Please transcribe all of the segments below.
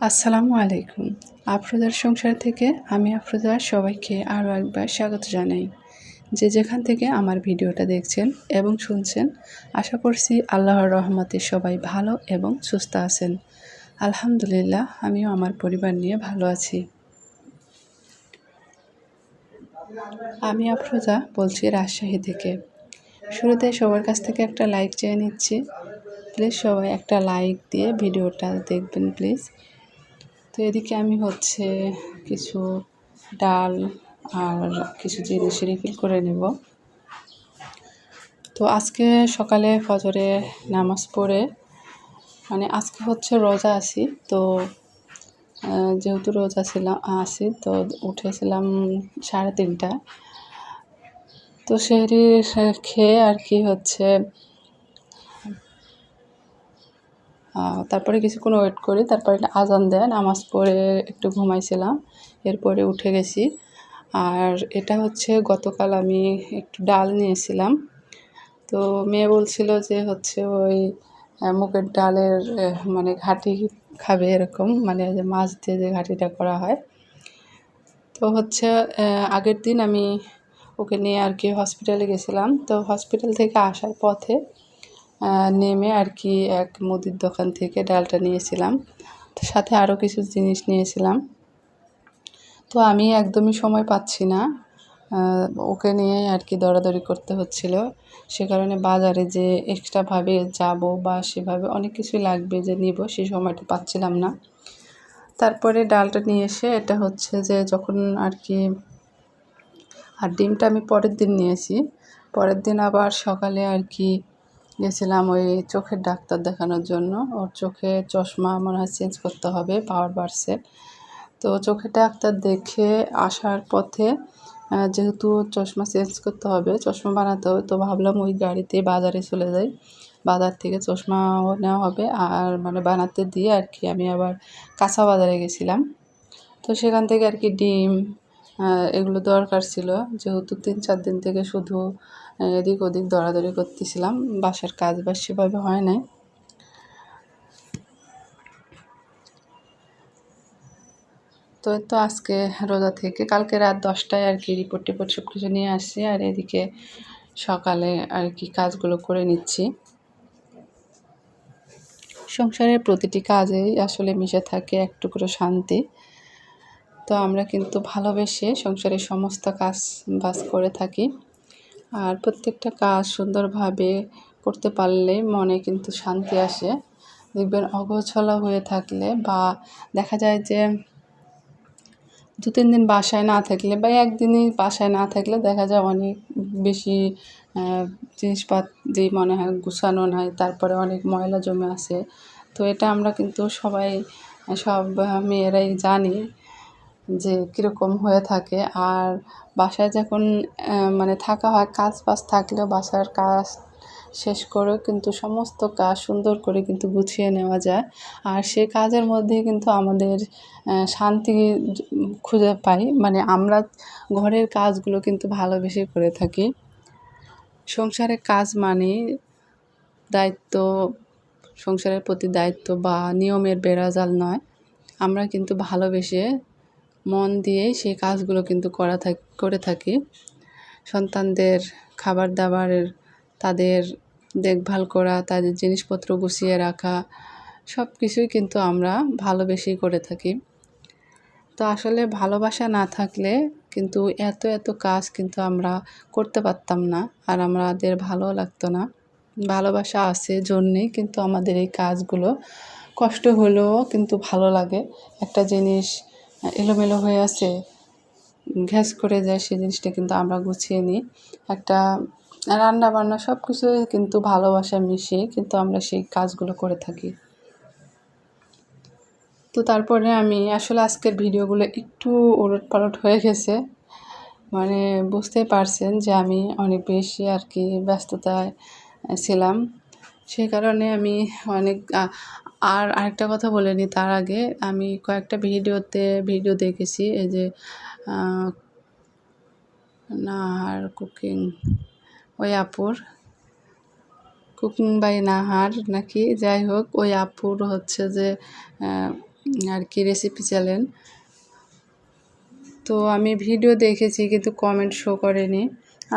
আসসালামু আলাইকুম। আফরোজার সংসার থেকে আমি আফরোজা সবাইকে আরও একবার স্বাগত জানাই। যে যেখান থেকে আমার ভিডিওটা দেখছেন এবং শুনছেন, আশা করছি আল্লাহর রহমতে সবাই ভালো এবং সুস্থ আছেন। আলহামদুলিল্লাহ, আমিও আমার পরিবার নিয়ে ভালো আছি। আমি আফরোজা বলছি রাজশাহী থেকে। শুরুতে সবার কাছ থেকে একটা লাইক চেয়ে নিচ্ছি। প্লিজ সবাই একটা লাইক দিয়ে ভিডিওটা দেখবেন প্লিজ। তো এদিকে আমি কিছু ডাল আর কিছু জিনিস রিফিল করে নেব। তো আজকে সকালে ফজরে নামাজ পড়ে আজকে রোজা আছি। তো যেহেতু রোজা আছি তো উঠেছিলাম 3:30টায়। তো সেহরি খেয়ে আর কি তারপরে কিছুক্ষণ ওয়েট করি, তারপরে আজান দেয়, নামাজ পড়ে একটু ঘুমাইছিলাম, এরপরে উঠে গেছি। আর এটা গতকাল আমি একটু ডাল নিয়েছিলাম। তো মেয়ে বলছিল যে ওই মুগের ডালের ঘাটি খাবে, এরকম যে মাছ দিয়ে যে ঘাটিটা করা হয়। তো আগের দিন আমি ওকে নিয়ে আর কি হসপিটালে গেছিলাম। তো হসপিটাল থেকে আসার পথে নেমে আর কি এক মুদির দোকান থেকে ডালটা নিয়েছিলাম, সাথে আরও কিছু জিনিস নিয়েছিলাম। তো আমি একদমই সময় পাচ্ছি না, ওকে নিয়ে আর কি দৌড়াদৌড়ি করতে হচ্ছিল। সে কারণে বাজারে যে এক্সট্রাভাবে যাব বা সেভাবে অনেক কিছুই লাগবে যে নিব, সেই সময়টা পাচ্ছিলাম না। তারপরে ডালটা নিয়ে এসে এটা যে যখন আর কি, আর ডিমটা আমি পরের দিন নিয়েছি। পরের দিন আবার সকালে আর কি গেছিলাম ওই চোখের ডাক্তার দেখানোর জন্য। ওর চোখে চশমা মনে হয় চেঞ্জ করতে হবে, পাওয়ার বাড়ছে। তো চোখের ডাক্তার দেখে আসার পথে যেহেতু চশমা চেঞ্জ করতে হবে, চশমা বানাতে হবে, তো ভাবলাম ওই গাড়িতে বাজারে চলে যাই, বাজার থেকে চশমাও নেওয়া হবে আর বানাতে দিয়ে আর কি আমি আবার কাঁচা বাজারে গেছিলাম। তো সেখান থেকে আর কি ডিম এগুলো দরকার ছিল, যেহেতু 3-4 দিন থেকে শুধু এদিক ওদিক দৌড়াদৌড়ি করতেছিলাম, বাসার কাজ বাজ সেভাবে হয় নাই। তো আজকে রোজা থেকে কালকে রাত 10টায় আর কি রিপোর্ট সব কিছু নিয়ে আসছি, আর এদিকে সকালে আর কি কাজগুলো করে নিচ্ছি। সংসারের প্রতিটি কাজেই আসলে মিশে থাকে এক টুকরো শান্তি। তো আমরা কিন্তু ভালোবেসে সংসারের সমস্ত কাজ বাজ করে থাকি, আর প্রত্যেকটা কাজ সুন্দরভাবে করতে পারলে মনে কিন্তু শান্তি আসে। দেখবেন অগোছালো হয়ে থাকলে বা দেখা যায় যে 2-3 দিন বাসায় না থাকলে বা একদিনই বাসায় না থাকলে দেখা যায় অনেক বেশি জিনিসপাতি মনে হয় গুছানো নাই, তারপরে অনেক ময়লা জমে আছে। তো এটা আমরা কিন্তু সব মেয়েরাই জানি যে কীরকম হয়ে থাকে। আর বাসায় যখন থাকা হয়, কাজ বাজ থাকলেও বাসার কাজ শেষ করেও কিন্তু সমস্ত কাজ সুন্দর করে কিন্তু গুছিয়ে নেওয়া যায়। আর সে কাজের মধ্যেই কিন্তু আমাদের শান্তি খুঁজে পাই। আমরা ঘরের কাজগুলো কিন্তু ভালোবেসে করে থাকি। সংসারের কাজ দায়িত্ব, সংসারের প্রতি দায়িত্ব বা নিয়মের বেড়াজাল নয়। আমরা কিন্তু ভালোবেসে মন দিয়েই সেই কাজগুলো কিন্তু করে থাকি। সন্তানদের খাবার দাবারের, তাদের দেখভাল করা, তাদের জিনিসপত্র গুছিয়ে রাখা, সব কিছুই কিন্তু আমরা ভালোবেসেই করে থাকি। তো আসলে ভালোবাসা না থাকলে কিন্তু এত কাজ কিন্তু আমরা করতে পারতাম না, আর আমাদের ভালো লাগতো না। ভালোবাসা আছে জন্যেই কিন্তু আমাদের এই কাজগুলো কষ্ট হলেও কিন্তু ভালো লাগে। একটা জিনিস এলোমেলো হয়ে আছে, ঘ্যাস করে যায়, সেই জিনিসটা কিন্তু আমরা গুছিয়ে নিই। একটা রান্না বান্না সব কিছুই কিন্তু ভালোবাসা মিশিয়ে কিন্তু আমরা সেই কাজগুলো করে থাকি। তো তারপরে আমি আসলে আজকের ভিডিওগুলো একটু ওলটপালট হয়ে গেছে, বুঝতেই পারছেন যে আমি অনেক বেশি আর কি ব্যস্ততায় ছিলাম। সেই কারণে আমি আর আরেকটা কথা বলে নিই তার আগে, আমি কয়েকটা ভিডিও দেখেছি, এই যে নাহার কুকিং, ওই আপুর কুকিং বাই নাহার নাকি, যাই হোক, ওই আপুর যে আর কি রেসিপি চ্যানেল। তো আমি ভিডিও দেখেছি কিন্তু কমেন্ট শো করেনি।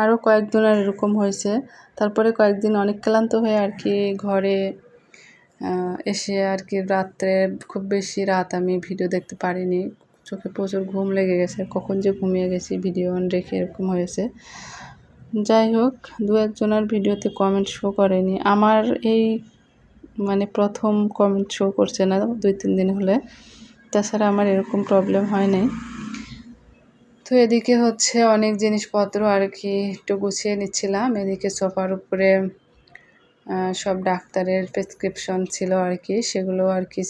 আরও কয়েকদিন আর এরকম হয়েছে। তারপরে কয়েকদিন অনেক ক্লান্ত হয়ে আর কি ঘরে এসে আর কি রাত্রে খুব বেশি রাত আমি ভিডিও দেখতে পারিনি। চোখে প্রচুর ঘুম লেগে গেছে, কখন যে ঘুমিয়ে গেছি ভিডিও অন রেখে এরকম হয়েছে। যাই হোক, 2-1জনের ভিডিওতে কমেন্ট শো করেনি। আমার এই মানে প্রথম কমেন্ট শো করছে না 2-3 দিন হলে। তাছাড়া আমার এরকম প্রবলেম হয় নাই। তো এদিকে হচ্ছে অনেক জিনিসপত্র আর কি একটু গুছিয়ে নিচ্ছিলাম। এদিকে সোফার উপরে সব ডাক্তারের প্রেসক্রিপশন ছিল আর কি, সেগুলো আর কি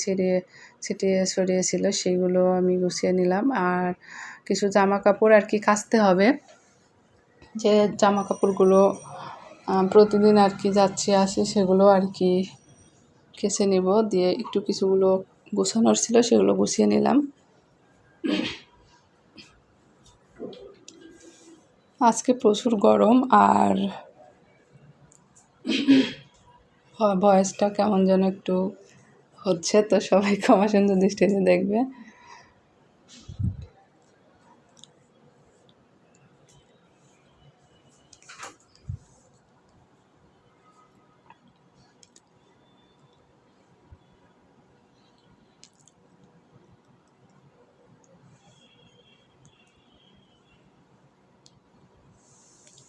ছিটিয়ে ছড়িয়ে ছিল, সেগুলো আমি গুছিয়ে নিলাম। আর কিছু জামা কাপড় আর কি কাচতে হবে, যে জামা কাপড়গুলো প্রতিদিন আর কি যাচ্ছি আসি, সেগুলো আর কি কেচে নেব। দিয়ে একটু কিছুগুলো গোছানোর ছিল, সেগুলো গুছিয়ে নিলাম। আজকে প্রচুর গরম, আর ভয়েসটা কেমন যেন একটু হচ্ছে, তো সবাই ক্ষমা সুন্দর দৃষ্টিতে দেখবে।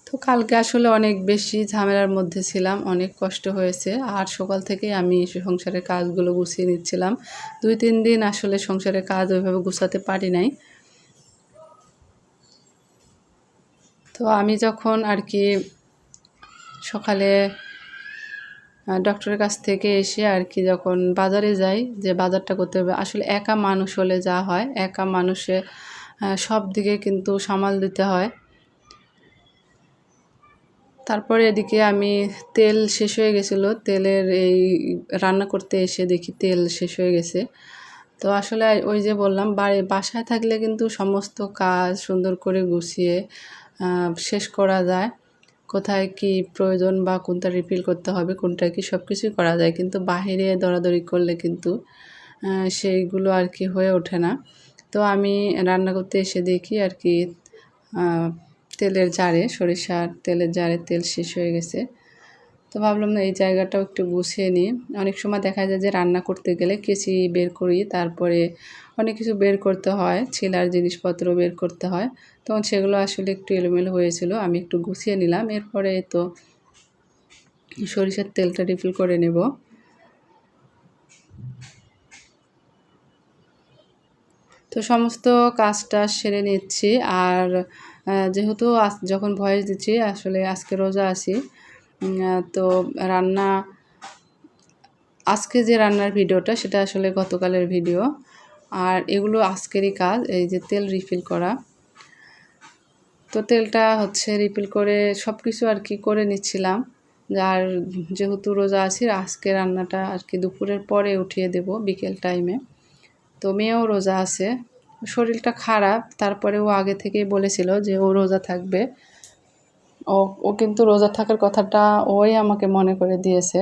তো কালকে আসলে অনেক বেশি ঝামেলার মধ্যে ছিলাম, অনেক কষ্ট হয়েছে। আর সকাল থেকেই আমি সংসারের কাজগুলো গুছিয়ে নিচ্ছিলাম। 2-3 দিন আসলে সংসারের কাজ ওইভাবে গুছাতে পারি নাই। তো আমি যখন আর কি সকালে ডক্টরের কাছ থেকে এসে আর কি যখন বাজারে যাই, যে বাজারটা করতে হবে, আসলে একা মানুষ হলে যা হয়, একা মানুষে সব দিকে কিন্তু সামাল দিতে হয়। তারপরে এদিকে আমি তেল শেষ হয়ে গেছিলো, তেলের এই রান্না করতে এসে দেখি তেল শেষ হয়ে গেছে। তো আসলে ওই যে বললাম, বাসায় থাকলে কিন্তু সমস্ত কাজ সুন্দর করে গুছিয়ে শেষ করা যায়। কোথায় কি প্রয়োজন বা কোনটা রিফিল করতে হবে, কোনটা কি সব কিছুই করা যায়। কিন্তু বাহিরে দৌড়াদৌড়ি করলে কিন্তু সেইগুলো আর কি হয়ে ওঠে না। তো আমি রান্না করতে এসে দেখি আর কি তেলের জারে, সরিষার তেলের জারে তেল শেষ হয়ে গেছে। তো ভাবলাম না এই জায়গাটাও একটু গুছিয়ে নিই। অনেক সময় দেখা যায় যে রান্না করতে গেলে কেচি বের করি, তারপরে অনেক কিছু বের করতে হয়, ছিলার জিনিসপত্র বের করতে হয়, তখন সেগুলো আসলে একটু এলোমেলো হয়েছিল। আমি একটু গুছিয়ে নিলাম। এরপরে তো সরিষার তেলটা রিফিল করে নেব। তো সমস্ত কাজটা সেরে নিচ্ছি। আর যেহেতু যখন ভয়েস দিচ্ছি আসলে আজকে রোজা আছি, তো আজকে যে রান্নার ভিডিওটা সেটা আসলে গতকালের ভিডিও, আর এগুলো আজকেরই কাজ, এই যে তেল রিফিল করা। তো তেলটা হচ্ছে রিফিল করে সব কিছু আর কি করে নিচ্ছিলাম। আর যেহেতু রোজা আছি, আজকে রান্নাটা আর কি দুপুরের পরে উঠিয়ে দেব, বিকেল টাইমে। তো মেয়েও রোজা আছে, শরীরটা খারাপ, তারপরে ও আগে থেকেই বলেছিল যে ও রোজা থাকবে। ও কিন্তু রোজা থাকার কথাটা ওই আমাকে মনে করে দিয়েছে।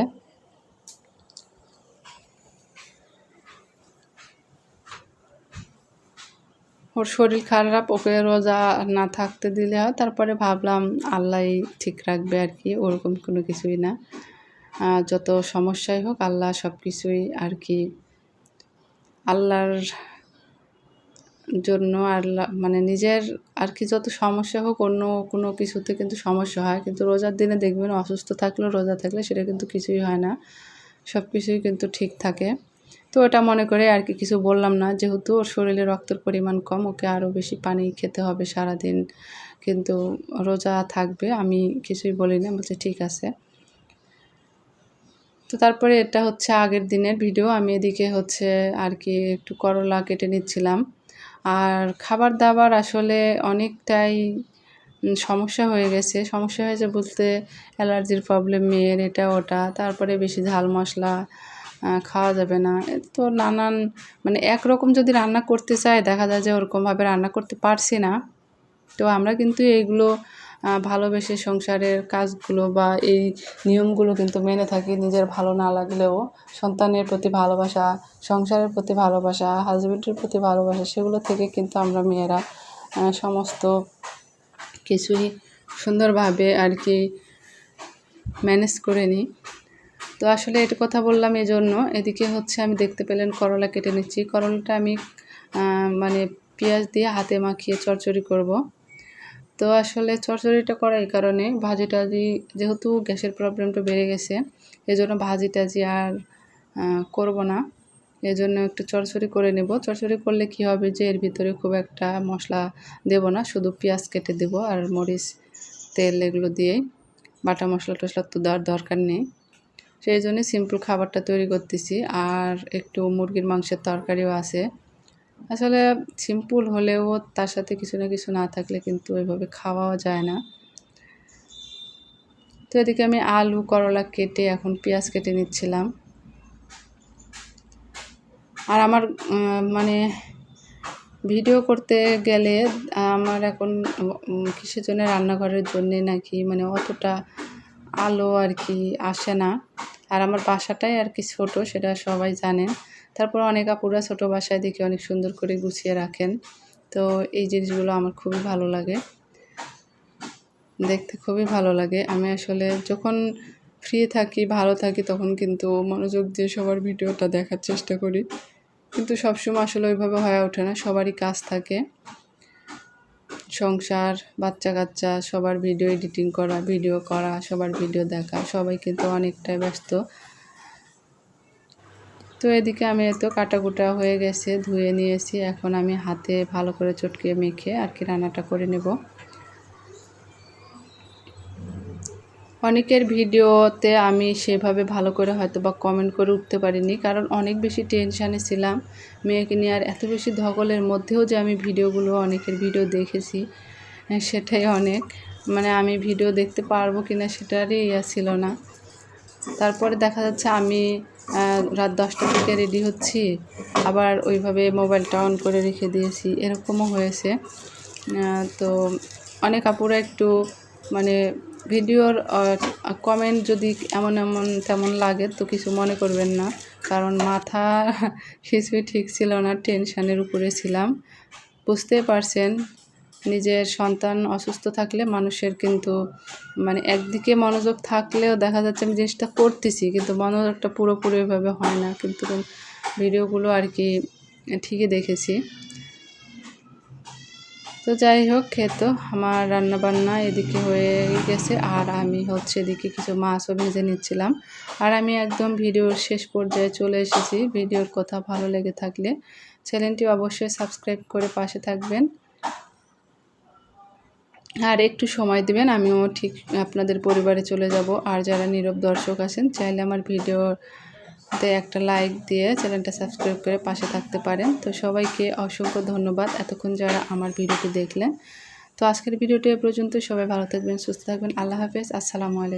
ওর শরীর খারাপ, ওকে রোজা না থাকতে দিলে হয়। তারপরে ভাবলাম আল্লাহই ঠিক রাখবে আর কি, ওরকম কোনো কিছুই না। যত সমস্যাই হোক, আল্লাহ সব কিছুই আর কি আল্লাহর জন্য, আল্লাহ মানে নিজের আর কি, যত সমস্যা হোক অন্য কোনো কিছুতে কিন্তু সমস্যা হয়, কিন্তু রোজার দিনে দেখবেন অসুস্থ থাকলেও রোজা থাকলে সেটা কিন্তু কিছুই হয় না, সব কিছুই কিন্তু ঠিক থাকে। তো ওটা মনে করে আর কি কিছু বললাম না। যেহেতু ওর শরীরে রক্তের পরিমাণ কম, ওকে আরও বেশি পানি খেতে হবে সারাদিন, কিন্তু রোজা থাকবে, আমি কিছুই বলি না, বলছে ঠিক আছে। তো তারপরে এটা হচ্ছে আগের দিনের ভিডিও। আমি এদিকে হচ্ছে আর কি একটু করলা কেটে নিচ্ছিলাম। আর খাবার দাবার আসলে অনেকটাই সমস্যা হয়ে গেছে। সমস্যা হয়েছে বলতে অ্যালার্জির প্রবলেম মেয়ের, এটা ওটা, তারপরে বেশি ঝাল মশলা খাওয়া যাবে না। তো নানান মানে একরকম যদি রান্না করতে চাই, দেখা যায় যে ওরকমভাবে রান্না করতে পারছি না। তো আমরা কিন্তু এইগুলো ভালোবেসে সংসারের কাজগুলো বা এই নিয়মগুলো কিন্তু মেনে থাকি, নিজের ভালো না লাগলেও সন্তানের প্রতি ভালোবাসা, সংসারের প্রতি ভালোবাসা, হাজবেন্ডের প্রতি ভালোবাসা, সেগুলো থেকে কিন্তু আমরা মেয়েরা সমস্ত কিছুই সুন্দরভাবে আর কি ম্যানেজ করে নিই। তো আসলে এটা কথা বললাম এজন্য, এদিকে হচ্ছে আমি দেখতে পেলেন করলা কেটে নিচ্ছি। করলাটা আমি মানে পেঁয়াজ দিয়ে হাতে মাখিয়ে চচ্চড়ি করব। তো আসলে চচ্চড়িটা করা এই কারণে, ভাজি টাজি যেহেতু গ্যাসের প্রবলেমটা বেড়ে গেছে, এজন্য ভাজি টাজি আর করব না, এজন্য একটু চচ্চড়ি করে নেব। চচ্চড়ি করলে কি হবে যে এর ভিতরে খুব একটা মশলা দেব না, শুধু পেঁয়াজ কেটে দেব আর মরিচ, তেল এগুলো দিয়েই, বাটা মশলা টশলা তো দেওয়ার দরকার নেই। সেই জন্যই সিম্পল খাবারটা তৈরি করতেছি। আর একটু মুরগির মাংসের তরকারিও আছে। আসলে সিম্পল হলেও তার সাথে কিছু না কিছু না থাকলে কিন্তু ওইভাবে খাওয়াও যায় না। তো এদিকে আমি আলু করলা কেটে এখন পেঁয়াজ কেটে নিচ্ছিলাম। আর আমার মানে ভিডিও করতে গেলে আমার এখন কিসের জন্য, রান্নাঘরের জন্যে নাকি মানে অতটা আলো আর কি আসে না। আর আমার বাসাটাই আর কি ছোটো, সেটা সবাই জানেন। তারপর অনেক আপুরা ছোটো বাসায় দেখে অনেক সুন্দর করে গুছিয়ে রাখেন। তো এই জিনিসগুলো আমার খুবই ভালো লাগে, দেখতে খুবই ভালো লাগে। আমি আসলে যখন ফ্রি থাকি, ভালো থাকি, তখন কিন্তু মনোযোগ দিয়ে সবার ভিডিওটা দেখার চেষ্টা করি, কিন্তু সবসময় আসলে ওইভাবে হয়ে ওঠে না। সবারই কাজ থাকে, সংসার, বাচ্চা কাচ্চা, সবার ভিডিও এডিটিং করা, ভিডিও করা, সবার ভিডিও দেখা, সবাই কিন্তু অনেকটাই ব্যস্ত। তো এদিকে আমি তো কাটাকুটা হয়ে গেছে, ধুয়ে নিয়েছি। এখন আমি হাতে ভালো করে চটকিয়ে মেখে আর কি রান্নাটা করে নেব। অনেকের ভিডিওতে আমি সেভাবে ভালো করে হয়তো বা কমেন্ট করে উঠতে পারিনি, কারণ অনেক বেশি টেনশানে ছিলাম মেয়েকে নিয়ে। আর এত বেশি ধকলের মধ্যেও যে আমি ভিডিওগুলো, অনেকের ভিডিও দেখেছি, সেটাই অনেক, মানে আমি ভিডিও দেখতে পারবো কিনা সেটারই ছিল না। তারপরে দেখা যাচ্ছে আমি রাত 10টার দিকে রেডি হচ্ছি, আবার ওইভাবে মোবাইলটা অন করে রেখে দিয়েছি, এরকমও হয়েছে। তো অনেক আপুরা একটু মানে ভিডিওর কমেন্ট যদি এমন তেমন লাগে তো কিছু মনে করবেন না, কারণ মাথা কিছুই ঠিক ছিল না, টেনশানের উপরে ছিলাম। বুঝতেই পারছেন, নিজের সন্তান অসুস্থ থাকলে মানুষের কিন্তু মানে একদিকে মনোযোগ থাকলেও দেখা যাচ্ছে আমি জিনিসটা করতেছি, কিন্তু মনোযোগটা পুরোপুরি ওইভাবে হয় না। কিন্তু ভিডিওগুলো আর কি ঠিকই দেখেছি। তো যাই হোক, খেতো আমার রান্নাবান্না এদিকে হয়ে গেছে, আর আমি হচ্ছে এদিকে কিছু মাছও ভেজে নিচ্ছিলাম। আর আমি একদম ভিডিওর শেষ পর্যায়ে চলে এসেছি। ভিডিওর কথা ভালো লেগে থাকলে চ্যানেলটি অবশ্যই সাবস্ক্রাইব করে পাশে থাকবেন, আর একটু সময় দিবেন, আমিও ঠিক আপনাদের পরিবারে চলে যাব। আর যারা নীরব দর্শক আছেন, চাইলে আমার ভিডিওতে একটা লাইক দিয়ে চ্যানেলটা সাবস্ক্রাইব করে পাশে থাকতে পারেন। তো সবাইকে অসংখ্য ধন্যবাদ এতক্ষণ যারা আমার ভিডিওটি দেখলেন। তো আজকের ভিডিওটি এ পর্যন্ত। সবাই ভালো থাকবেন, সুস্থ থাকবেন। আল্লাহ হাফেজ, আসসালামু আলাইকুম।